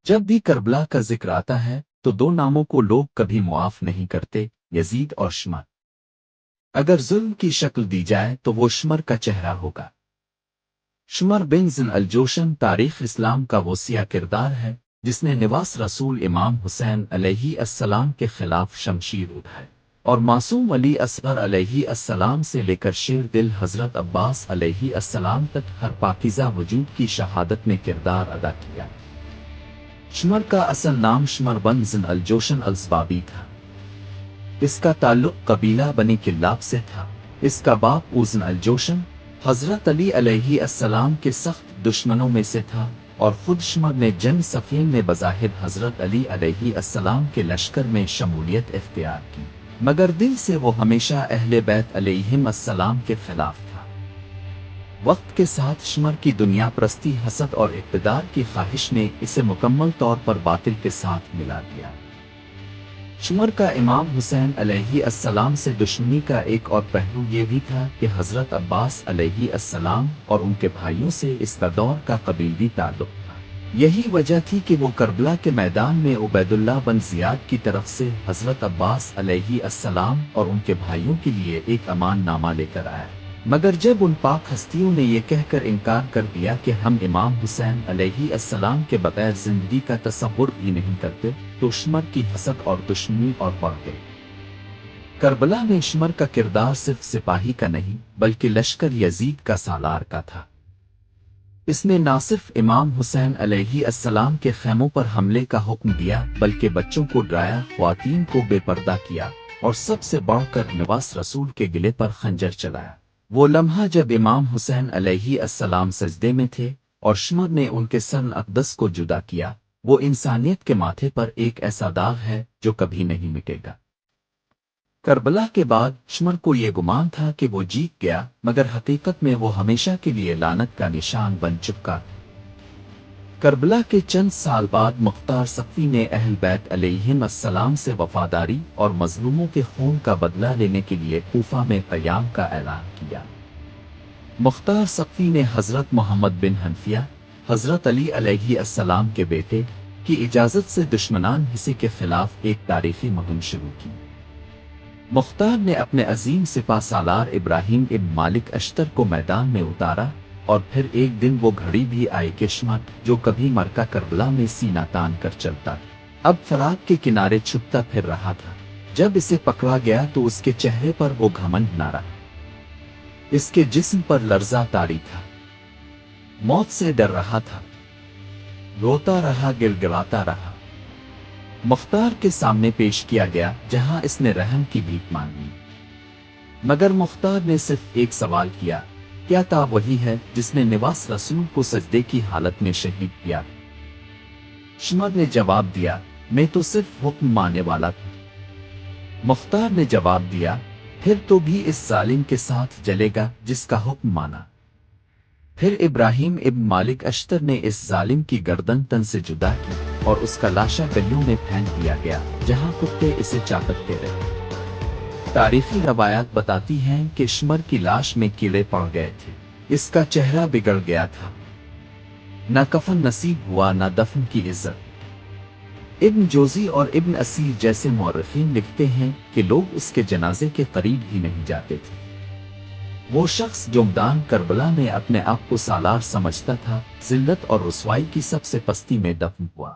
جب بھی کربلا کا ذکر آتا ہے تو دو ناموں کو لوگ کبھی معاف نہیں کرتے، یزید اور شمر۔ اگر ظلم کی شکل دی جائے تو وہ شمر کا چہرہ ہوگا۔ شمر بن زن الجوشن تاریخ اسلام کا وہ سیاہ کردار ہے جس نے نواس رسول امام حسین علیہ السلام کے خلاف شمشیر اٹھائے اور معصوم علی اصغر علیہ السلام سے لے کر شیر دل حضرت عباس علیہ السلام تک ہر پاکیزہ وجود کی شہادت میں کردار ادا کیا۔ شمر کا اصل نام شمر بن زن الجوشن الزبابی تھا۔ اس کا تعلق قبیلہ بنی کلاب سے تھا۔ اس کا باپ اوزن الجوشن حضرت علی علیہ السلام کے سخت دشمنوں میں سے تھا، اور خود شمر نے جنگ صفین میں بظاہر حضرت علی علیہ السلام کے لشکر میں شمولیت اختیار کی، مگر دل سے وہ ہمیشہ اہل بیت علیہم السلام کے خلاف تھا۔ وقت کے ساتھ شمر کی دنیا پرستی، حسد اور اقتدار کی خواہش نے اسے مکمل طور پر باطل کے ساتھ ملا دیا۔ شمر کا امام حسین علیہ السلام سے دشمنی کا ایک اور پہلو یہ بھی تھا کہ حضرت عباس علیہ السلام اور ان کے بھائیوں سے اس کا دور کا قبیلوی تعلق تھا۔ یہی وجہ تھی کہ وہ کربلا کے میدان میں عبید اللہ بن زیاد کی طرف سے حضرت عباس علیہ السلام اور ان کے بھائیوں کے لیے ایک امان نامہ لے کر آیا، مگر جب ان پاک ہستیوں نے یہ کہہ کر انکار کر دیا کہ ہم امام حسین علیہ السلام کے بغیر زندگی کا تصور بھی نہیں کرتے، تو شمر کی حسد اور دشمنی اور بڑھ گئی۔ کربلا میں شمر کا کردار صرف سپاہی کا نہیں بلکہ لشکر یزید کا سالار کا تھا۔ اس نے نہ صرف امام حسین علیہ السلام کے خیموں پر حملے کا حکم دیا بلکہ بچوں کو ڈرایا، خواتین کو بے پردہ کیا، اور سب سے بڑھ کر نواس رسول کے گلے پر خنجر چلایا۔ وہ لمحہ جب امام حسین علیہ السلام سجدے میں تھے اور شمر نے ان کے سر اقدس کو جدا کیا، وہ انسانیت کے ماتھے پر ایک ایسا داغ ہے جو کبھی نہیں مٹے گا۔ کربلا کے بعد شمر کو یہ گمان تھا کہ وہ جیت گیا، مگر حقیقت میں وہ ہمیشہ کے لیے لعنت کا نشان بن چکا۔ کربلا کے چند سال بعد مختار سقفی نے اہل بیت علیہم السلام سے وفاداری اور مظلوموں کے خون کا بدلہ لینے کے لیے کوفہ میں قیام کا اعلان کیا۔ مختار سقفی نے حضرت محمد بن حنفیہ، حضرت علی علیہ السلام کے بیٹے، کی اجازت سے دشمنان حصے کے خلاف ایک تاریخی مہم شروع کی۔ مختار نے اپنے عظیم سپہ سالار ابراہیم ابن مالک اشتر کو میدان میں اتارا، اور پھر ایک دن وہ گھڑی بھی آئی کہ شمر، جو کبھی مرکہ کربلا میں سینہ تان کر چلتا، اب فرات کے کنارے چھپتا پھر رہا تھا۔ جب اسے پکڑا گیا تو اس کے چہرے پر وہ گھمنڈ نہ رہا، اس کے جسم پر لرزہ طاری تھا، موت سے ڈر رہا تھا، روتا رہا، گڑگڑاتا رہا۔ مختار کے سامنے پیش کیا گیا جہاں اس نے رحم کی بھیک مانگی، مگر مختار نے صرف ایک سوال کیا، کیا تا وہی ہے جس نے نواس رسول کو سجدے کی حالت میں شہید کیا؟ شمر نے جواب دیا، میں تو صرف حکم ماننے والا تھا۔ مختار نے جواب دیا، پھر تو بھی اس ظالم کے ساتھ جلے گا جس کا حکم مانا۔ پھر ابراہیم ابن مالک اشتر نے اس ظالم کی گردن تن سے جدا کی اور اس کا لاشا گلیوں میں پھینک دیا گیا جہاں کتے اسے چاٹتے رہے۔ تاریخی روایات بتاتی ہیں کہ شمر کی لاش میں کیڑے پڑ گئے تھے، اس کا چہرہ بگڑ گیا تھا، نہ کفن نصیب ہوا نہ دفن کی عزت۔ ابن جوزی اور ابن اسیر جیسے مورخین لکھتے ہیں کہ لوگ اس کے جنازے کے قریب ہی نہیں جاتے تھے۔ وہ شخص جو میدان کربلا میں اپنے آپ کو سالار سمجھتا تھا، ذلت اور رسوائی کی سب سے پستی میں دفن ہوا۔